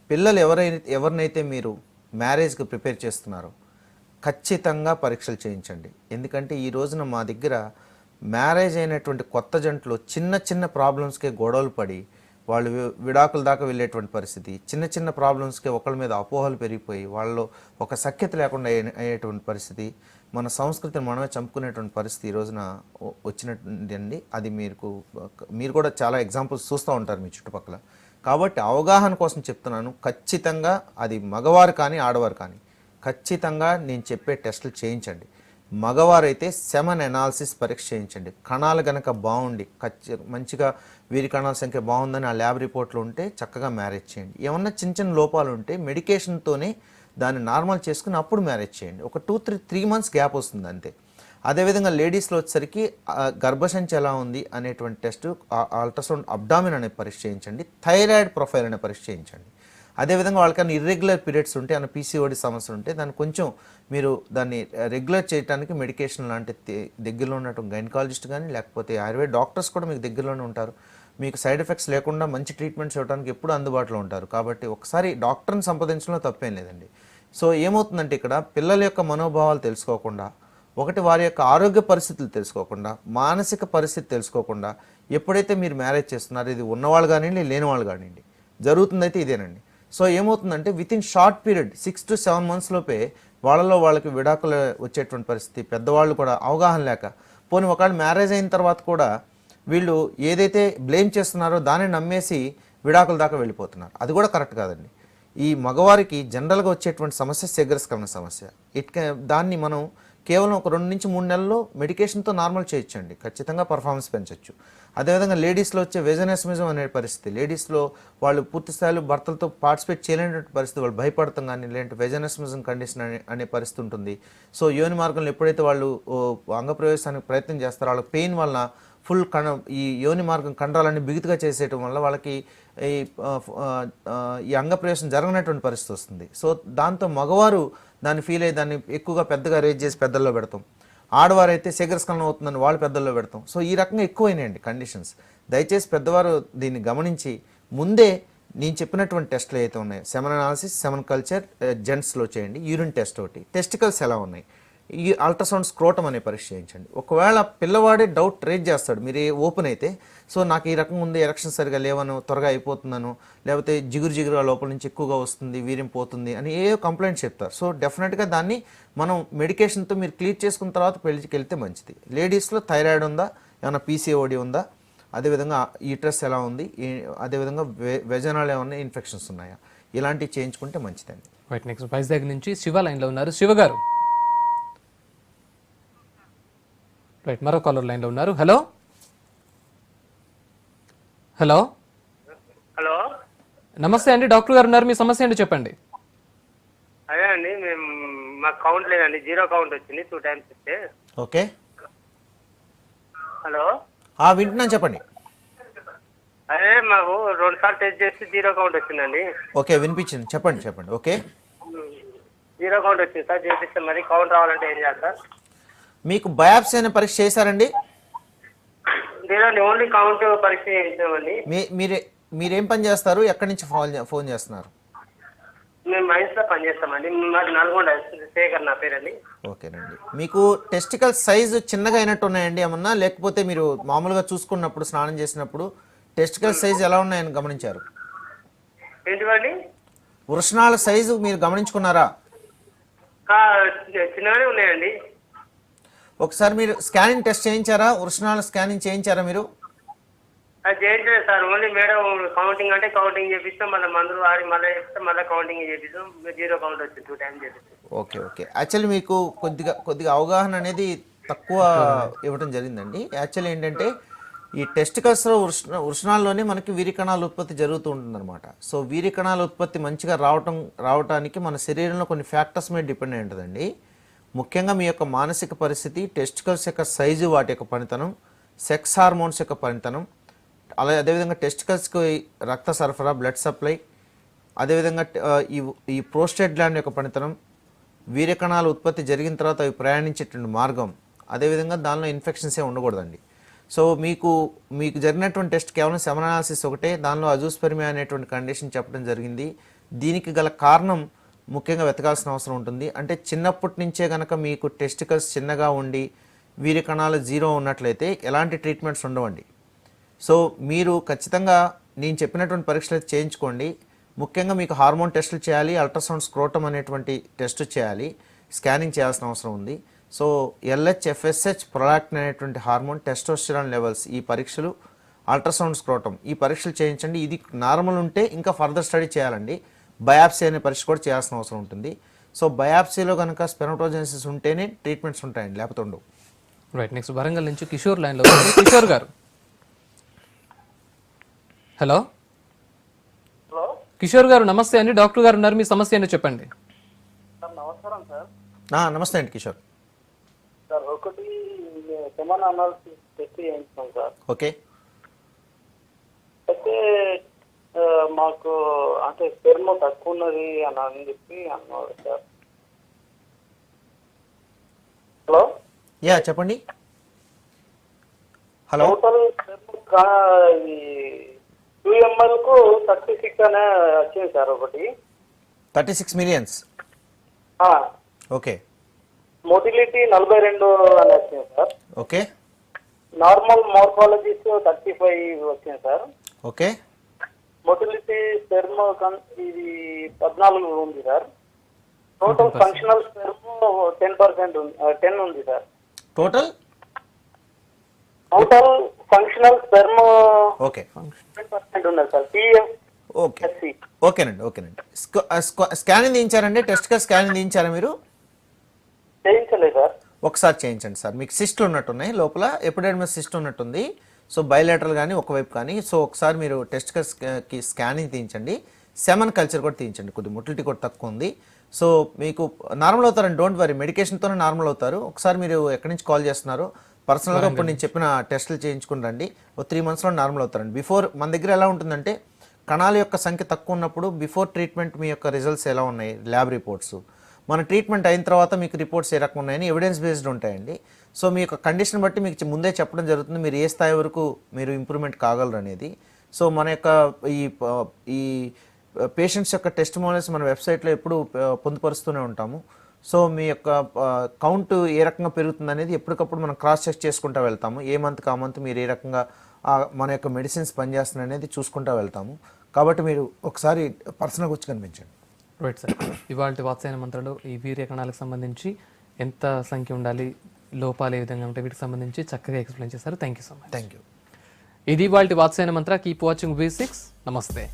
పిల్లలు ఎవరినైతే మీరు మ్యారేజ్కి ప్రిపేర్ చేస్తున్నారో ఖచ్చితంగా పరీక్షలు చేయించండి. ఎందుకంటే ఈ రోజున మా దగ్గర మ్యారేజ్ అయినటువంటి కొత్త జంటలు చిన్న చిన్న ప్రాబ్లమ్స్కే గొడవలు పడి వాళ్ళు విడాకుల దాకా వెళ్ళేటువంటి పరిస్థితి, చిన్న చిన్న ప్రాబ్లమ్స్కి ఒకళ్ళ మీద అపోహలు పెరిగిపోయి వాళ్ళలో ఒక సఖ్యత లేకుండా అయ్యేటువంటి పరిస్థితి, మన సంస్కృతిని మనమే చంపుకునేటువంటి పరిస్థితి ఈ రోజున వచ్చినట్టుండి. అది మీరు కూడా చాలా ఎగ్జాంపుల్స్ చూస్తూ ఉంటారు మీ చుట్టుపక్కల. కాబట్టి అవగాహన కోసం చెప్తున్నాను. ఖచ్చితంగా అది మగవారు కానీ ఆడవారు కానీ ఖచ్చితంగా నేను చెప్పే టెస్టులు చేయించండి. మగవారైతే సెమన్ ఎనాలిసిస్ పరీక్ష చేయించండి. కణాలు కనుక బాగుండి మంచిగా వీరి కణాల సంఖ్య బాగుందని ఆ ల్యాబ్ రిపోర్ట్లు ఉంటే చక్కగా మ్యారేజ్ చేయండి. ఏమన్నా చిన్న చిన్న లోపాలు ఉంటే మెడికేషన్తోనే దాన్ని నార్మల్ చేసుకుని అప్పుడు మ్యారేజ్ చేయండి. ఒక 2-3 మంత్స్ గ్యాప్ వస్తుంది అంతే. అదేవిధంగా లేడీస్లో వచ్చేసరికి గర్భసంచి ఎలా ఉంది అనేటువంటి టెస్ట్, అల్ట్రాసౌండ్ అబ్డామిన్ అనే పరీక్ష చేయించండి. థైరాయిడ్ ప్రొఫైల్ అనే పరీక్ష చేయించండి. అదేవిధంగా వాళ్ళకన్నా ఇర్రెగ్యులర్ పీరియడ్స్ ఉంటే, అన్న PCOD సమస్యలు ఉంటే దాన్ని కొంచెం మీరు దాన్ని రెగ్యులర్ చేయడానికి మెడికేషన్ లాంటి దగ్గరలో ఉన్నటువంటి గైనకాలజిస్ట్ కానీ లేకపోతే ఆయుర్వేద డాక్టర్స్ కూడా మీకు దగ్గరలోనే ఉంటారు. మీకు సైడ్ ఎఫెక్ట్స్ లేకుండా మంచి ట్రీట్మెంట్స్ ఇవ్వడానికి ఎప్పుడు అందుబాటులో ఉంటారు. కాబట్టి ఒకసారి డాక్టర్ని సంప్రదించడంలో తప్పేం లేదండి. సో ఏమవుతుందంటే ఇక్కడ పిల్లల యొక్క మనోభావాలు తెలుసుకోకుండా, ఒకటి వారి యొక్క ఆరోగ్య పరిస్థితులు తెలుసుకోకుండా, మానసిక పరిస్థితి తెలుసుకోకుండా ఎప్పుడైతే మీరు మ్యారేజ్ చేస్తున్నారో, ఇది ఉన్నవాళ్ళు కానివ్వండి లేని వాళ్ళు కానివ్వండి, జరుగుతుందైతే ఇదేనండి. సో ఏమవుతుందంటే within short period 6 to 7 months లోపే వాళ్ళకి విడాకులు వచ్చేటువంటి పరిస్థితి. పెద్దవాళ్ళు కూడా అవగాహన లేక, పోనీ ఒకవేళ మ్యారేజ్ అయిన తర్వాత కూడా వీళ్ళు ఏదైతే బ్లేమ్ చేస్తున్నారో దాన్ని నమ్మేసి విడాకుల దాకా వెళ్ళిపోతున్నారు. అది కూడా కరెక్ట్ కాదండి. ఈ మగవారికి జనరల్గా వచ్చేటువంటి సమస్య శీఘ్రస్ఖలన సమస్య. దాన్ని మనం కేవలం ఒక 2 నుంచి 3 నెలల్లో మెడికేషన్తో నార్మల్ చేయొచ్చండి. ఖచ్చితంగా పర్ఫార్మెన్స్ పెంచవచ్చు. అదేవిధంగా లేడీస్లో వచ్చే వెజనస్మిజం అనే పరిస్థితి, లేడీస్లో వాళ్ళు పూర్తి స్థాయిలో భర్తలతో పార్టిసిపేట్ చేయలేనటువంటి పరిస్థితి, వాళ్ళు భయపడతాం కానీ లేదంటే వెజనస్మిజం కండిషన్ అనే పరిస్థితి ఉంటుంది. సో యోని మార్గంలో ఎప్పుడైతే వాళ్ళు అంగప్రవేశానికి ప్రయత్నం చేస్తారో వాళ్ళకి పెయిన్ వలన ఫుల్ ఈ యోని మార్గం కండరాలన్నీ బిగుతుగా చేసేయటం వల్ల వాళ్ళకి ఈ అంగప్రవేశం జరగనటువంటి పరిస్థితి వస్తుంది. సో దాంతో మగవారు దాన్ని ఫీల్ అయ్యి దాన్ని ఎక్కువగా పెద్దగా రేజ్ చేసి పెద్దల్లో పెడతాం. ఆడవారైతే శీఘ్రస్ఖలనం అవుతుందని వాళ్ళు పెద్దల్లో పెడతాం. సో ఈ రకంగా ఎక్కువైనాయండి కండిషన్స్. దయచేసి పెద్దవారు దీన్ని గమనించి ముందే నేను చెప్పినటువంటి టెస్టులు అయితే ఉన్నాయో, సెమన్ అనాలిసిస్, సెమన్ కల్చర్ జెంట్స్లో చేయండి, యూరిన్ టెస్ట్ ఒకటి, టెస్టికల్స్ ఎలా ఉన్నాయి, ఈ అల్ట్రాసౌండ్ స్క్రోటం అనే పరీక్ష చేయించండి. ఒకవేళ పిల్లవాడే డౌట్ రేజ్ చేస్తాడు మీరు ఓపెన్ అయితే, సో నాకు ఈ రకంగా ఉంది, ఎలక్షన్ సరిగా లేవను, త్వరగా అయిపోతున్నాను, లేకపోతే జిగురు లోపల నుంచి ఎక్కువగా వస్తుంది, వీర్యం పోతుంది అని ఏ కంప్లైంట్ చెప్తారు. సో డెఫినెట్గా దాన్ని మనం మెడికేషన్తో మీరు క్లియర్ చేసుకున్న తర్వాత పెళ్లికి వెళ్తే మంచిది. లేడీస్లో థైరాయిడ్ ఉందా, ఏమైనా PCOD ఉందా, అదేవిధంగా యూట్రస్ ఎలా ఉంది, అదేవిధంగా వెజనాలు ఏమన్నా ఇన్ఫెక్షన్స్ ఉన్నాయా, ఇలాంటివి చేయించుకుంటే మంచిదండి. రైట్. నెక్స్ట్ వైజాగ్ నుంచి శివ లైన్లో ఉన్నారు. శివ గారు, రైట్, మరో కాలర్ లైన్లో ఉన్నారు. హలో హలో హలో, నమస్తే అండి, డాక్టర్ గారు ఉన్నారు. మీ సమస్య ఏంటో చెప్పండి. అదే అండి, మేము మాకు కౌంట్ లేదండి, 0 కౌంట్ వచ్చింది 2 times ఇస్తే. ఓకే, హలో, వింటున్నాను, చెప్పండి. అదే మాకు 2 సార్లు టెస్ట్ చేసి 0 కౌంట్ వచ్చిందండి. ఓకే, వినిపించింది, చెప్పండి. ఓకే, 0 కౌంట్ వచ్చింది సార్. చేపిస్తే మరి కౌంట్ రావాలంటే ఏం చేయాలి సార్? మీకు బయాప్సీ అనే పరీక్ష చేశారండి? లేదండి, ఓన్లీ కౌంట్ పరీక్ష చేయించామండి. మీరేం పని చేస్తారు, ఎక్కడి నుంచి ఫోన్ చేస్తున్నారు? మేము మైన్స్లో పనిచేస్తామండి. మాది నల్గొండ, శేఖర్ నా పేరండి. ఓకేనండి. మీకు టెస్టికల్ సైజు చిన్నగా అయినట్టు ఉన్నాయండి ఏమన్నా, లేకపోతే మీరు మామూలుగా చూసుకున్నప్పుడు స్నానం చేసినప్పుడు టెస్టికల్ సైజ్ ఎలా ఉన్నాయని గమనించారు? ఏంటివండి? వృషణాల సైజు మీరు గమనించుకున్నారా? చిన్నగానే ఉన్నాయండి. ఒకసారి మీరు స్కానింగ్ టెస్ట్ చేయించారా? వృషణాల స్కానింగ్ చేయించారా మీరు? అది చేయించలేదు సార్. ఓన్లీ మేడం కౌంటింగ్ అంటే కౌంటింగ్ చేపిస్తాం, మళ్ళీ మందులు వాడి మళ్ళీ చేపిస్తాం, మళ్ళీ కౌంటింగ్ చేపిస్తాం. 0 కౌంట్ వచ్చింది 2 times చేపిస్తాం. Okay okay. యాక్చువల్లీ మీకు కొద్దిగా అవగాహన అనేది తక్కువ ఇవ్వడం జరిగిందండి. యాక్చువల్లీ ఏంటంటే ఈ టెస్టికల్స్లో వృషణాల్లోనే మనకి వీర్య కణాల ఉత్పత్తి జరుగుతూ ఉంటుందన్నమాట. సో వీర్య కణాల ఉత్పత్తి మంచిగా రావటానికి మన శరీరంలో కొన్ని ఫ్యాక్టర్స్ మీద డిపెండ్ అయి ఉంటుందండి. ముఖ్యంగా మీ యొక్క మానసిక పరిస్థితి, టెస్టికల్స్ యొక్క సైజు, వాటి యొక్క పనితనం, సెక్స్ హార్మోన్స్ యొక్క పనితనం, అదేవిధంగా టెస్టికల్స్కి రక్త సరఫరా, బ్లడ్ సప్లై, అదేవిధంగా ఈ ప్రోస్టేట్ గ్లాండ్ యొక్క పనితనం, వీర్య కణాల ఉత్పత్తి జరిగిన తర్వాత అవి ప్రయాణించేటువంటి మార్గం, అదేవిధంగా దానిలో ఇన్ఫెక్షన్సే ఉండకూడదండి. సో మీకు జరిగినటువంటి టెస్ట్ కేవలం సెమనాలిసిస్ ఒకటే, దానిలో అజూస్పెర్మియా అనేటువంటి కండిషన్ చెప్పడం జరిగింది. దీనికి గల కారణం ముఖ్యంగా వెతకాల్సిన అవసరం ఉంటుంది. అంటే చిన్నప్పటి నుంచే కనుక మీకు టెస్టికల్స్ చిన్నగా ఉండి వీర్య కణాలు 0 ఉన్నట్లయితే ఎలాంటి ట్రీట్మెంట్స్ ఉండవండి. సో మీరు ఖచ్చితంగా నేను చెప్పినటువంటి పరీక్షలు అయితే చేయించుకోండి. ముఖ్యంగా మీకు హార్మోన్ టెస్టులు చేయాలి, అల్ట్రాసౌండ్ స్క్రోటమ్ అనేటువంటి టెస్ట్ చేయాలి, స్కానింగ్ చేయాల్సిన అవసరం ఉంది. సో LH, FSH, ప్రొలాక్టిన్ అనేటువంటి హార్మోన్, టెస్టోస్టెరాన్ లెవెల్స్, ఈ పరీక్షలు, అల్ట్రాసౌండ్ స్క్రోటమ్, ఈ పరీక్షలు చేయించండి. ఇది నార్మల్ ఉంటే ఇంకా ఫర్దర్ స్టడీ చేయాలండి. బయాప్సీ అనే పరీక్ష కూడా చేయాల్సిన అవసరం ఉంటుంది. సో బయాప్సీలో కనుక స్పెర్మటోజెనిసిస్ ఉంటేనే ట్రీట్మెంట్స్ ఉంటాయండి, లేకపోతే ఉండవు. రైట్. నెక్స్ట్ వరంగల్ నుంచి కిషోర్ లైన్లో ఉన్నారు. కిషోర్ గారు, హలో. కిషోర్ గారు నమస్తే అండి, డాక్టర్ గారు ఉన్నారు, మీ సమస్య ఏంటో చెప్పండి. నమస్కారం సార్. నమస్తే అండి కిషోర్. సార్ ఒకటి సెమన్ అనాలిసిస్ టెస్ట్ చేయించాం సార్. ఓకే. అయితే మాకు అంటే స్పెర్మ్ తక్కువ ఉన్నది అని చెప్పి అన్నారు సార్. హలో. యా చెప్పండి. హలో. టోటల్ స్పెర్మ్ 2 ml కు 36 అనే వచ్చింది సార్ ఒకటి. 36 మిలియన్స్. ఓకే. మోటిలిటీ 42 అని వచ్చింది సార్. ఓకే. నార్మల్ మార్ఫాలజీస్ 35 వచ్చింది సార్. ఓకే. మోటిలిటీ స్పెర్మ్ ఇది 14 ఉంది సార్. టోటల్ ఫంక్షనల్ స్పెర్మ్ 10% ఉంది, 10 ఉంది sir. Total functional sperm okay 10% ఉన్నది సార్. PF okay. ఓకేనండి. స్కానింగ్ తీయించారండి? టెస్ట్గా స్కానింగ్ తీయించారా మీరు? చేయించలేదు సార్. ఒకసారి చేయించండి సార్. మీకు సిస్ట్లు ఉన్నట్టున్నాయి లోపల, ఎపిడెర్మస్ సిస్ట్ ఉన్నట్టుంది. సో బయలేటరల్ కానీ ఒకవైపు కానీ. సో ఒకసారి మీరు టెస్ట్గా స్కానింగ్ తీయించండి. సెమన్ కల్చర్ కూడా తీయించండి. కొద్దిగా మొటిలిటీ కూడా తక్కువ ఉంది. సో మీకు నార్మల్ అవుతారండి, డోంట్ వరీ. మెడికేషన్తోనే నార్మల్ అవుతారు. ఒకసారి మీరు ఎక్కడి నుంచి కాల్ చేస్తున్నారో పర్సనల్గా ఇప్పుడు నేను చెప్పిన టెస్టులు చేయించుకుని రండి. ఒక 3 monthsలో నార్మల్ అవుతారండి. బిఫోర్ మన దగ్గర ఎలా ఉంటుందంటే కణాల యొక్క సంఖ్య తక్కువ ఉన్నప్పుడు బిఫోర్ ట్రీట్మెంట్ మీ యొక్క రిజల్ట్స్ ఎలా ఉన్నాయి, ల్యాబ్ రిపోర్ట్స్, మన ట్రీట్మెంట్ అయిన తర్వాత మీకు రిపోర్ట్స్ ఏ రకం ఉన్నాయని ఎవిడెన్స్ బేస్డ్ ఉంటాయండి. సో మీ యొక్క కండిషన్ బట్టి మీకు ముందే చెప్పడం జరుగుతుంది మీరు ఏ స్థాయి వరకు మీరు ఇంప్రూవ్మెంట్ కాగలరు అనేది. సో మన యొక్క ఈ పేషెంట్స్ యొక్క టెస్టిమోనియల్స్ మన వెబ్సైట్లో ఎప్పుడు పొందుపరుస్తూనే ఉంటాము. సో మీ యొక్క కౌంట్ ఏ రకంగా పెరుగుతుంది అనేది ఎప్పటికప్పుడు మనం క్రాస్ చెక్ చేసుకుంటూ వెళ్తాము. ఏ మంత్కి ఆ మంత్ మీరు ఏ రకంగా మన యొక్క మెడిసిన్స్ పనిచేస్తున్నాయి అనేది చూసుకుంటూ వెళ్తాము. కాబట్టి మీరు ఒకసారి పర్సనల్గా వచ్చి కనిపించండి. Right sir. ఇవాళ వాత్సాయన మంత్రంలో ఈ వీర్య కణాలకు సంబంధించి ఎంత సంఖ్య ఉండాలి, లోపాలు ఏ విధంగా ఉంటాయి, వీటికి సంబంధించి చక్కగా ఎక్స్ప్లెయిన్ చేశారు. Thank you so much. Thank you. ఇది ఇవాళ వాత్సాయన మంత్ర. Keep watching V6. నమస్తే.